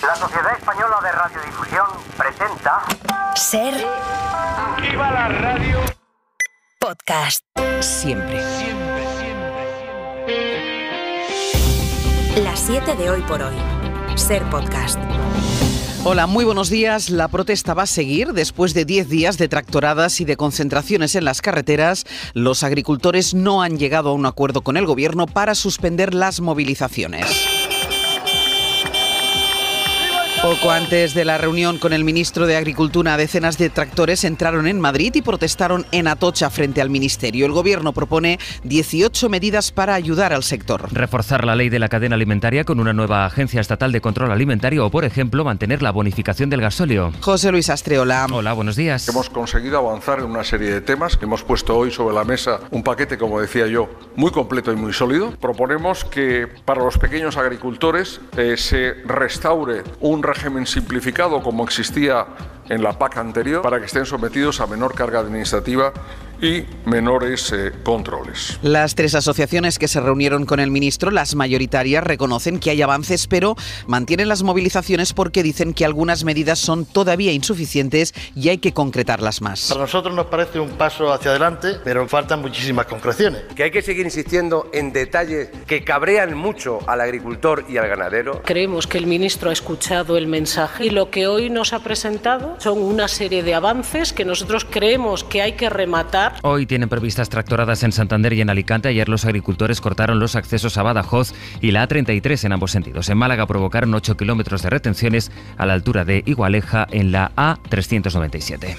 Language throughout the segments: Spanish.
La Sociedad Española de Radiodifusión presenta... Ser... ¡Aquí va la radio! Podcast. Siempre. Las 7 de hoy por hoy. Ser Podcast. Hola, muy buenos días. La protesta va a seguir. Después de 10 días de tractoradas y de concentraciones en las carreteras, los agricultores no han llegado a un acuerdo con el gobierno para suspender las movilizaciones. Poco antes de la reunión con el ministro de Agricultura, decenas de tractores entraron en Madrid y protestaron en Atocha frente al ministerio. El gobierno propone 18 medidas para ayudar al sector. Reforzar la ley de la cadena alimentaria con una nueva agencia estatal de control alimentario o, por ejemplo, mantener la bonificación del gasóleo. José Luis Astreola. Hola, buenos días. Hemos conseguido avanzar en una serie de temas. Hemos puesto hoy sobre la mesa un paquete, como decía yo, muy completo y muy sólido. Proponemos que para los pequeños agricultores se restaure un régimen simplificado como existía en la PAC anterior para que estén sometidos a menor carga administrativa y menores controles. Las tres asociaciones que se reunieron con el ministro, las mayoritarias, reconocen que hay avances, pero mantienen las movilizaciones porque dicen que algunas medidas son todavía insuficientes y hay que concretarlas más. Para nosotros nos parece un paso hacia adelante, pero faltan muchísimas concreciones. Que hay que seguir insistiendo en detalles que cabrean mucho al agricultor y al ganadero. Creemos que el ministro ha escuchado el mensaje y lo que hoy nos ha presentado son una serie de avances que nosotros creemos que hay que rematar. Hoy tienen previstas tractoradas en Santander y en Alicante. Ayer los agricultores cortaron los accesos a Badajoz y la A33 en ambos sentidos. En Málaga provocaron 8 kilómetros de retenciones a la altura de Igualeja en la A397.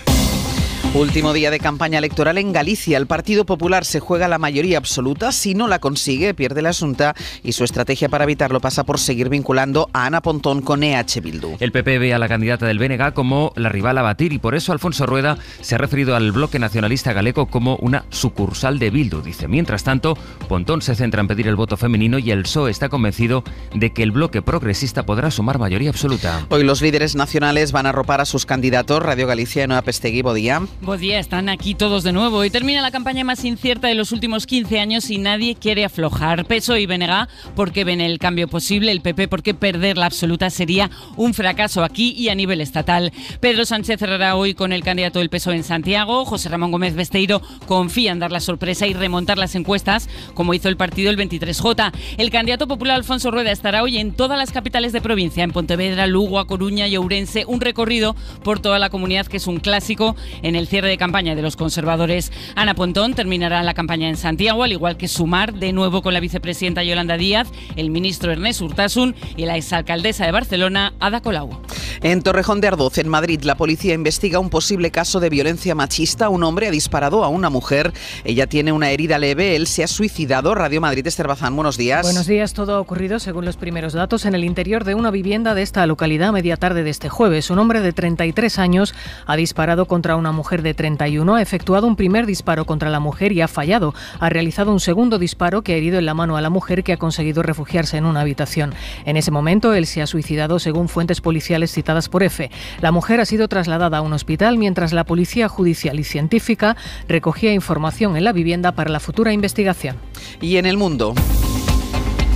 Último día de campaña electoral en Galicia. El Partido Popular se juega la mayoría absoluta. Si no la consigue, pierde la Xunta y su estrategia para evitarlo pasa por seguir vinculando a Ana Pontón con EH Bildu. El PP ve a la candidata del BNG como la rival a batir y por eso Alfonso Rueda se ha referido al bloque nacionalista galego como una sucursal de Bildu. Dice, mientras tanto, Pontón se centra en pedir el voto femenino y el PSOE está convencido de que el bloque progresista podrá sumar mayoría absoluta. Hoy los líderes nacionales van a arropar a sus candidatos. Radio Galicia, Noa Pestegui, Bodía. Buen día, están aquí todos de nuevo y termina la campaña más incierta de los últimos 15 años y nadie quiere aflojar. PSOE y BNG porque ven el cambio posible, el PP porque perder la absoluta sería un fracaso aquí y a nivel estatal. Pedro Sánchez cerrará hoy con el candidato del PSOE en Santiago. José Ramón Gómez Besteiro confía en dar la sorpresa y remontar las encuestas como hizo el partido el 23J. El candidato popular Alfonso Rueda estará hoy en todas las capitales de provincia, en Pontevedra, Lugo, A Coruña y Ourense, un recorrido por toda la comunidad que es un clásico en el cierre de campaña de los conservadores. Ana Pontón terminará la campaña en Santiago, al igual que Sumar, de nuevo con la vicepresidenta Yolanda Díaz, el ministro Ernest Urtasun y la exalcaldesa de Barcelona, Ada Colau. En Torrejón de Ardoz, en Madrid, la policía investiga un posible caso de violencia machista. Un hombre ha disparado a una mujer. Ella tiene una herida leve. Él se ha suicidado. Radio Madrid, Esther Bazán, buenos días. Buenos días. Todo ha ocurrido, según los primeros datos, en el interior de una vivienda de esta localidad a media tarde de este jueves. Un hombre de 33 años ha disparado contra una mujer de 31. Ha efectuado un primer disparo contra la mujer y ha fallado. Ha realizado un segundo disparo que ha herido en la mano a la mujer, que ha conseguido refugiarse en una habitación. En ese momento, él se ha suicidado, según fuentes policiales citadas por EFE. La mujer ha sido trasladada a un hospital mientras la policía judicial y científica recogía información en la vivienda para la futura investigación. Y en el mundo,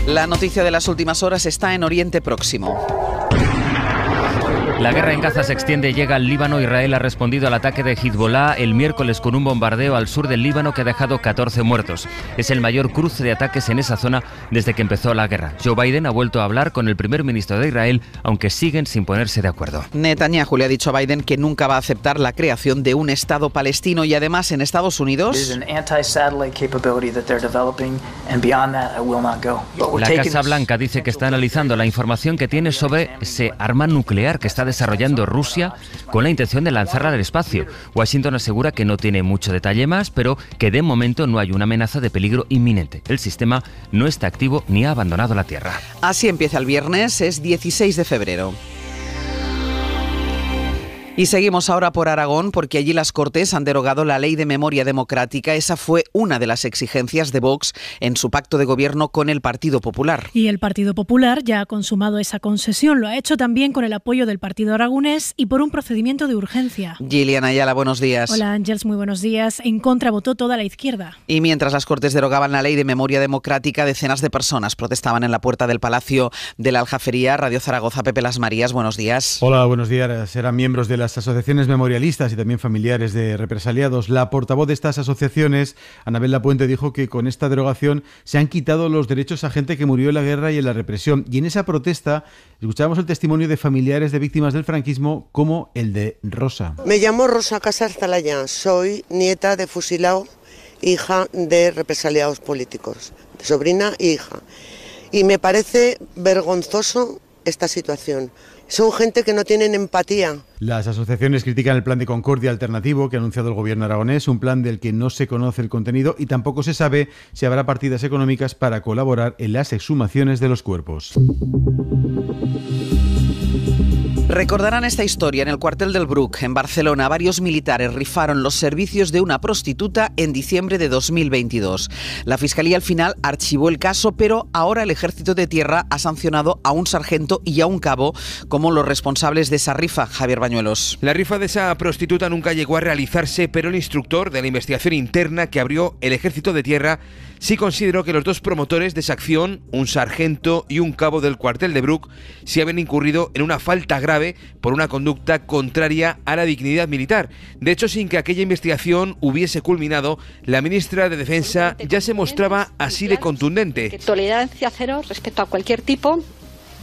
la noticia de las últimas horas está en Oriente Próximo. La guerra en Gaza se extiende y llega al Líbano. Israel ha respondido al ataque de Hezbollah el miércoles con un bombardeo al sur del Líbano que ha dejado 14 muertos. Es el mayor cruce de ataques en esa zona desde que empezó la guerra. Joe Biden ha vuelto a hablar con el primer ministro de Israel, aunque siguen sin ponerse de acuerdo. Netanyahu le ha dicho a Biden que nunca va a aceptar la creación de un Estado palestino y además en Estados Unidos... La Casa Blanca dice que está analizando la información que tiene sobre ese arma nuclear que está desarrollando Rusia con la intención de lanzarla al espacio. Washington asegura que no tiene mucho detalle más, pero que de momento no hay una amenaza de peligro inminente. El sistema no está activo ni ha abandonado la Tierra. Así empieza el viernes, es 16 de febrero. Y seguimos ahora por Aragón, porque allí las Cortes han derogado la Ley de Memoria Democrática. Esa fue una de las exigencias de Vox en su pacto de gobierno con el Partido Popular. Y el Partido Popular ya ha consumado esa concesión. Lo ha hecho también con el apoyo del Partido Aragonés y por un procedimiento de urgencia. Gillian Ayala, buenos días. Hola Ángels, muy buenos días. En contra votó toda la izquierda. Y mientras las Cortes derogaban la Ley de Memoria Democrática, decenas de personas protestaban en la puerta del Palacio de la Aljafería. Radio Zaragoza, Pepe Las Marías, buenos días. Hola, buenos días. Eran miembros de las asociaciones memorialistas y también familiares de represaliados. La portavoz de estas asociaciones, Anabel Lapuente, dijo que con esta derogación se han quitado los derechos a gente que murió en la guerra y en la represión. Y en esa protesta escuchábamos el testimonio de familiares de víctimas del franquismo, como el de Rosa. Me llamo Rosa Casas Zalaya, soy nieta de fusilado, hija de represaliados políticos, sobrina e hija. Y me parece vergonzoso esta situación. Son gente que no tienen empatía. Las asociaciones critican el plan de concordia alternativo que ha anunciado el gobierno aragonés, un plan del que no se conoce el contenido y tampoco se sabe si habrá partidas económicas para colaborar en las exhumaciones de los cuerpos. Recordarán esta historia. En el cuartel del Bruc, en Barcelona, varios militares rifaron los servicios de una prostituta en diciembre de 2022. La Fiscalía al final archivó el caso, pero ahora el Ejército de Tierra ha sancionado a un sargento y a un cabo como los responsables de esa rifa. Javier Bañuelos. La rifa de esa prostituta nunca llegó a realizarse, pero el instructor de la investigación interna que abrió el Ejército de Tierra sí consideró que los dos promotores de esa acción, un sargento y un cabo del cuartel de Bruc, sí habían incurrido en una falta grave por una conducta contraria a la dignidad militar. De hecho, sin que aquella investigación hubiese culminado, la ministra de Defensa ya se mostraba así de contundente. Tolerancia cero respecto a cualquier tipo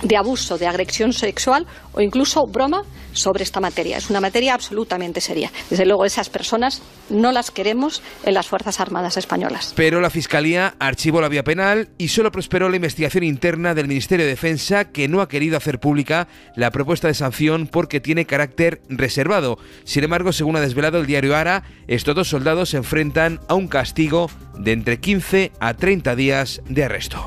de abuso, de agresión sexual o incluso broma sobre esta materia. Es una materia absolutamente seria. Desde luego, esas personas no las queremos en las Fuerzas Armadas españolas. Pero la Fiscalía archivó la vía penal y solo prosperó la investigación interna del Ministerio de Defensa, que no ha querido hacer pública la propuesta de sanción porque tiene carácter reservado. Sin embargo, según ha desvelado el diario Ara, estos dos soldados se enfrentan a un castigo de entre 15 a 30 días de arresto.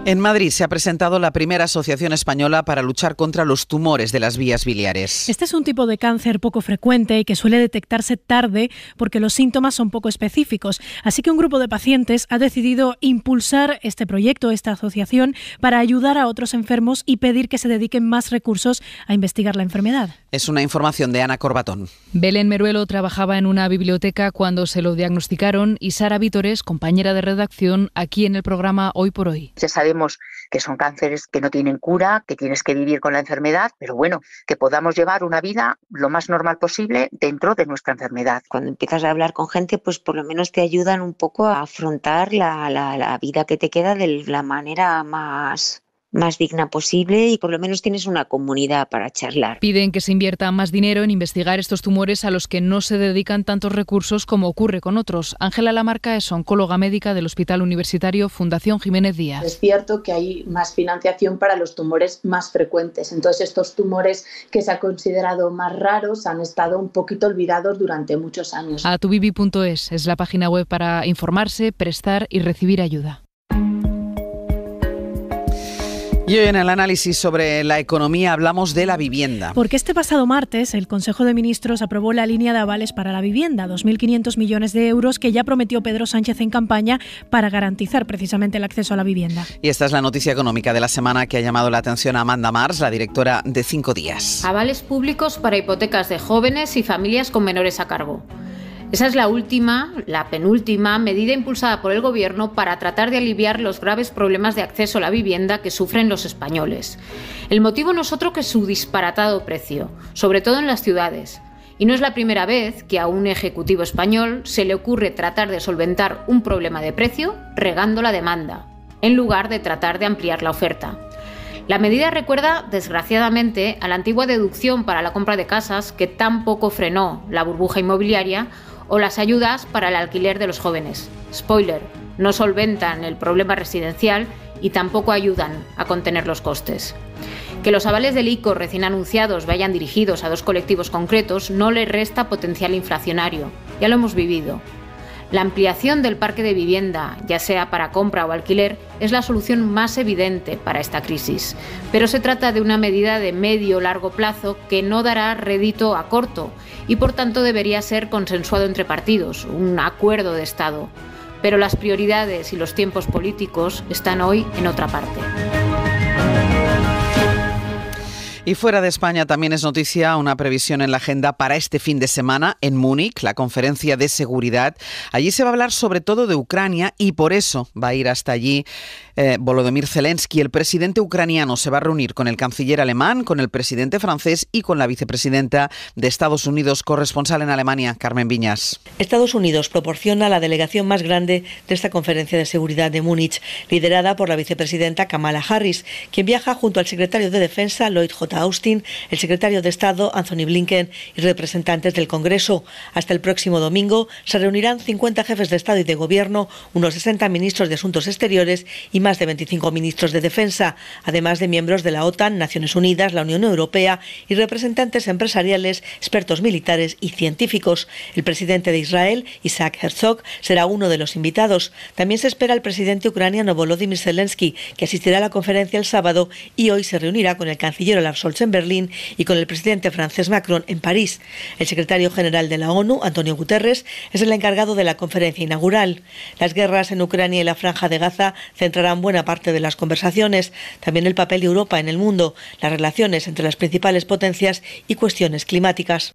En Madrid se ha presentado la primera asociación española para luchar contra los tumores de las vías biliares. Este es un tipo de cáncer poco frecuente y que suele detectarse tarde porque los síntomas son poco específicos. Así que un grupo de pacientes ha decidido impulsar este proyecto, esta asociación, para ayudar a otros enfermos y pedir que se dediquen más recursos a investigar la enfermedad. Es una información de Ana Corbatón. Belén Meruelo trabajaba en una biblioteca cuando se lo diagnosticaron y Sara Vítores, compañera de redacción, aquí en el programa Hoy por Hoy. Ya sabemos que son cánceres que no tienen cura, que tienes que vivir con la enfermedad, pero bueno, que podamos llevar una vida lo más normal posible dentro de nuestra enfermedad. Cuando empiezas a hablar con gente, pues por lo menos te ayudan un poco a afrontar la vida que te queda de la manera más digna posible y por lo menos tienes una comunidad para charlar. Piden que se invierta más dinero en investigar estos tumores a los que no se dedican tantos recursos como ocurre con otros. Ángela Lamarca es oncóloga médica del Hospital Universitario Fundación Jiménez Díaz. Es cierto que hay más financiación para los tumores más frecuentes, entonces estos tumores que se han considerado más raros han estado un poquito olvidados durante muchos años. Atubibi.es es la página web para informarse, prestar y recibir ayuda. Y hoy en el análisis sobre la economía hablamos de la vivienda. Porque este pasado martes el Consejo de Ministros aprobó la línea de avales para la vivienda, 2.500 millones de euros que ya prometió Pedro Sánchez en campaña para garantizar precisamente el acceso a la vivienda. Y esta es la noticia económica de la semana que ha llamado la atención a Amanda Mars, la directora de 5 días. Avales públicos para hipotecas de jóvenes y familias con menores a cargo. Esa es la penúltima medida impulsada por el Gobierno para tratar de aliviar los graves problemas de acceso a la vivienda que sufren los españoles. El motivo no es otro que su disparatado precio, sobre todo en las ciudades. Y no es la primera vez que a un ejecutivo español se le ocurre tratar de solventar un problema de precio regando la demanda, en lugar de tratar de ampliar la oferta. La medida recuerda, desgraciadamente, a la antigua deducción para la compra de casas que tampoco frenó la burbuja inmobiliaria o las ayudas para el alquiler de los jóvenes. Spoiler, no solventan el problema residencial y tampoco ayudan a contener los costes. Que los avales del ICO recién anunciados vayan dirigidos a dos colectivos concretos no les resta potencial inflacionario. Ya lo hemos vivido. La ampliación del parque de vivienda, ya sea para compra o alquiler, es la solución más evidente para esta crisis. Pero se trata de una medida de medio o largo plazo que no dará rédito a corto y por tanto debería ser consensuado entre partidos, un acuerdo de Estado. Pero las prioridades y los tiempos políticos están hoy en otra parte. Y fuera de España también es noticia una previsión en la agenda para este fin de semana en Múnich, la conferencia de seguridad. Allí se va a hablar sobre todo de Ucrania y por eso va a ir hasta allí Volodymyr Zelensky. El presidente ucraniano se va a reunir con el canciller alemán, con el presidente francés y con la vicepresidenta de Estados Unidos, corresponsal en Alemania, Carmen Viñas. Estados Unidos proporciona la delegación más grande de esta conferencia de seguridad de Múnich, liderada por la vicepresidenta Kamala Harris, quien viaja junto al secretario de Defensa, Lloyd J. Austin, el secretario de Estado, Anthony Blinken, y representantes del Congreso. Hasta el próximo domingo se reunirán 50 jefes de Estado y de Gobierno, unos 60 ministros de Asuntos Exteriores y más de 25 ministros de Defensa, además de miembros de la OTAN, Naciones Unidas, la Unión Europea y representantes empresariales, expertos militares y científicos. El presidente de Israel, Isaac Herzog, será uno de los invitados. También se espera el presidente ucraniano Volodymyr Zelensky, que asistirá a la conferencia el sábado y hoy se reunirá con el canciller Olaf Scholz en Berlín y con el presidente francés Macron en París. El secretario general de la ONU, Antonio Guterres, es el encargado de la conferencia inaugural. Las guerras en Ucrania y la Franja de Gaza centrarán buena parte de las conversaciones, también el papel de Europa en el mundo, las relaciones entre las principales potencias y cuestiones climáticas.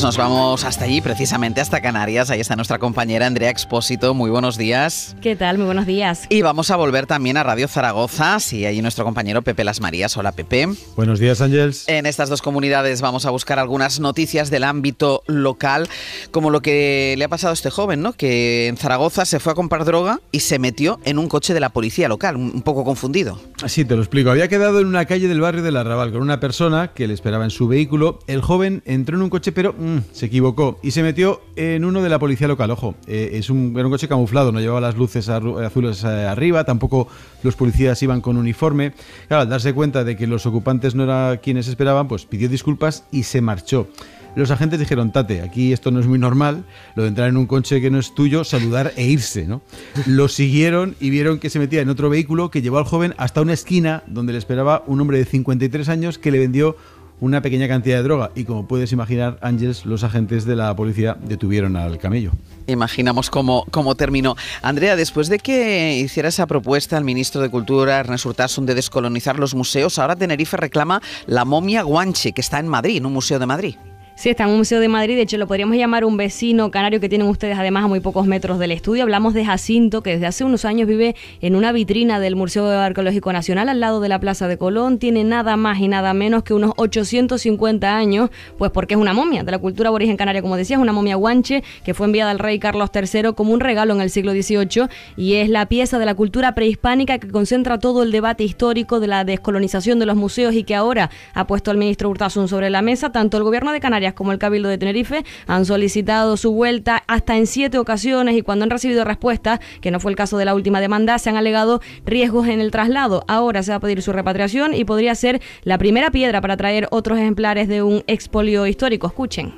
Nos vamos hasta allí, precisamente hasta Canarias. Ahí está nuestra compañera Andrea Expósito. Muy buenos días. ¿Qué tal? Muy buenos días. Y vamos a volver también a Radio Zaragoza. Sí, allí nuestro compañero Pepe Las Marías. Hola, Pepe. Buenos días, Ángels. En estas dos comunidades vamos a buscar algunas noticias del ámbito local, como lo que le ha pasado a este joven, ¿no? Que en Zaragoza se fue a comprar droga y se metió en un coche de la policía local, un poco confundido. Sí, te lo explico. Había quedado en una calle del barrio del Arrabal con una persona que le esperaba en su vehículo. El joven entró en un coche, pero se equivocó y se metió en uno de la policía local. Ojo, era un coche camuflado, no llevaba las luces azules arriba, tampoco los policías iban con uniforme. Claro, al darse cuenta de que los ocupantes no eran quienes esperaban, pues pidió disculpas y se marchó. Los agentes dijeron: tate, aquí esto no es muy normal, lo de entrar en un coche que no es tuyo, saludar e irse, ¿no? Lo siguieron y vieron que se metía en otro vehículo que llevó al joven hasta una esquina donde le esperaba un hombre de 53 años que le vendió una pequeña cantidad de droga y, como puedes imaginar, Ángeles, los agentes de la policía detuvieron al camello. Imaginamos cómo terminó. Andrea, después de que hiciera esa propuesta el ministro de Cultura, Ernest Urtasun, de descolonizar los museos, ahora Tenerife reclama la momia Guanche, que está en Madrid, en un museo de Madrid. Sí, está en un museo de Madrid, de hecho lo podríamos llamar un vecino canario que tienen ustedes además a muy pocos metros del estudio. Hablamos de Jacinto, que desde hace unos años vive en una vitrina del Museo Arqueológico Nacional al lado de la Plaza de Colón. Tiene nada más y nada menos que unos 850 años, pues porque es una momia de la cultura aborigen canaria, como decías, una momia guanche que fue enviada al rey Carlos III como un regalo en el siglo XVIII y es la pieza de la cultura prehispánica que concentra todo el debate histórico de la descolonización de los museos y que ahora ha puesto el ministro Urtasun sobre la mesa. Tanto el gobierno de Canarias como el Cabildo de Tenerife han solicitado su vuelta hasta en 7 ocasiones y cuando han recibido respuesta, que no fue el caso de la última demanda, se han alegado riesgos en el traslado. Ahora se va a pedir su repatriación y podría ser la primera piedra para traer otros ejemplares de un expolio histórico. Escuchen.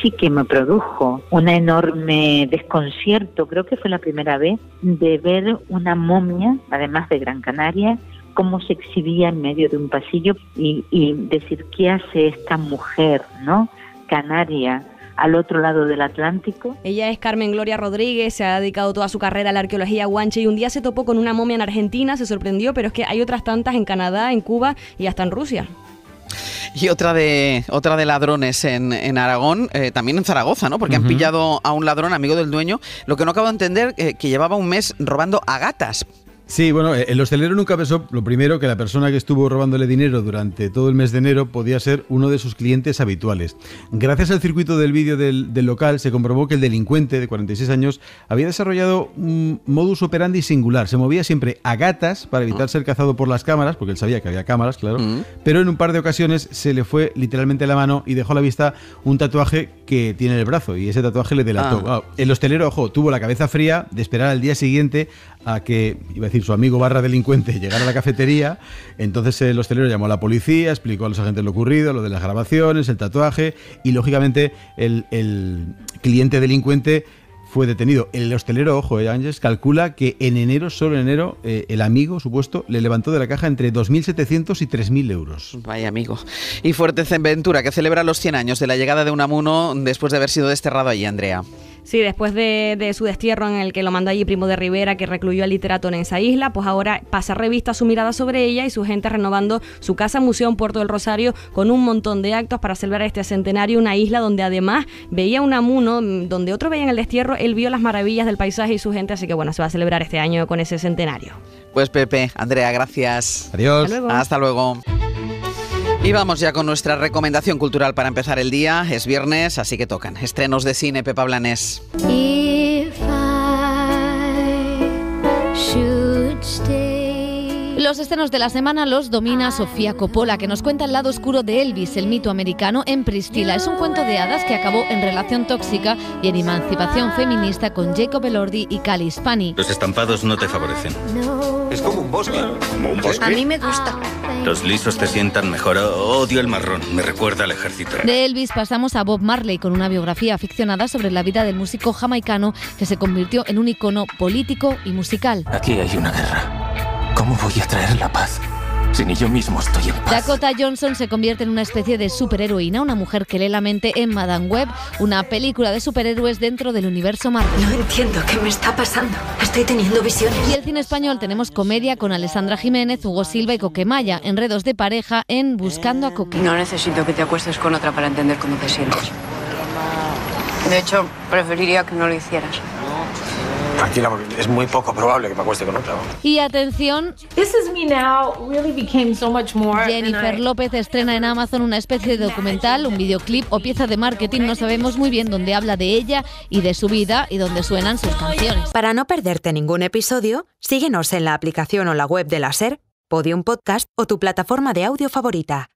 Sí que me produjo un enorme desconcierto, creo que fue la primera vez, de ver una momia, además de Gran Canaria, cómo se exhibía en medio de un pasillo y decir, ¿qué hace esta mujer, no? Canaria, al otro lado del Atlántico. Ella es Carmen Gloria Rodríguez, se ha dedicado toda su carrera a la arqueología guanche y un día se topó con una momia en Argentina, se sorprendió, pero es que hay otras tantas en Canadá, en Cuba y hasta en Rusia. Y otra de ladrones en Aragón, también en Zaragoza, ¿no? Porque han pillado a un ladrón, amigo del dueño, lo que no acabo de entender, que llevaba un mes robando a gatas. Sí, bueno, el hostelero nunca pensó, lo primero, que la persona que estuvo robándole dinero durante todo el mes de enero podía ser uno de sus clientes habituales. Gracias al circuito del vídeo del local se comprobó que el delincuente de 46 años había desarrollado un modus operandi singular. Se movía siempre a gatas para evitar ser cazado por las cámaras, porque él sabía que había cámaras, claro, pero en un par de ocasiones se le fue literalmente la mano y dejó a la vista un tatuaje que tiene en el brazo, y ese tatuaje le delató. El hostelero, ojo, tuvo la cabeza fría de esperar al día siguiente a que, iba a decir, su amigo / delincuente llegara a la cafetería. Entonces el hostelero llamó a la policía, explicó a los agentes lo ocurrido, lo de las grabaciones, el tatuaje, y lógicamente el cliente delincuente fue detenido. El hostelero, ojo, Ángeles, calcula que en enero, solo en enero, el amigo supuesto le levantó de la caja entre 2.700 y 3.000 euros. Vaya amigo. Y Fuerteventura, que celebra los 100 años de la llegada de Unamuno después de haber sido desterrado allí, Andrea. Sí, después de su destierro en el que lo mandó allí Primo de Rivera, que recluyó al literato en esa isla, pues ahora pasa revista su mirada sobre ella y su gente renovando su casa museo en Puerto del Rosario con un montón de actos para celebrar este centenario, una isla donde además veía Unamuno, donde otros veían el destierro, él vio las maravillas del paisaje y su gente, así que bueno, se va a celebrar este año con ese centenario. Pues Pepe, Andrea, gracias. Adiós. Hasta luego. Y vamos ya con nuestra recomendación cultural para empezar el día. Es viernes, así que tocan estrenos de cine. Pepa Blanés. Los estrenos de la semana los domina Sofía Coppola, que nos cuenta el lado oscuro de Elvis, el mito americano, en Priscilla. Es un cuento de hadas que acabó en relación tóxica y en emancipación feminista con Jacob Elordi y Cally Spani. Los estampados no te favorecen. Es como un bosque. ¿Como un bosque? A mí me gusta. Los lisos te sientan mejor. Odio el marrón, me recuerda al ejército. De Elvis pasamos a Bob Marley con una biografía aficionada sobre la vida del músico jamaicano que se convirtió en un icono político y musical. Aquí hay una guerra. ¿Cómo voy a traer la paz si ni yo mismo estoy en paz? Dakota Johnson se convierte en una especie de superheroína, una mujer que lee la mente en Madame Web, una película de superhéroes dentro del universo Marvel. No entiendo qué me está pasando. Estoy teniendo visiones. Y el cine español tenemos comedia con Alessandra Jiménez, Hugo Silva y Coquemaya, enredos de pareja en Buscando a Coque. No necesito que te acuestes con otra para entender cómo te sientes. De hecho, preferiría que no lo hicieras. Tranquila, porque es muy poco probable que me acueste con otra. Y atención, Jennifer López estrena en Amazon una especie de documental, un videoclip o pieza de marketing, no sabemos muy bien, donde habla de ella y de su vida y donde suenan sus canciones. Para no perderte ningún episodio, síguenos en la aplicación o la web de la SER, Podium Podcast o tu plataforma de audio favorita.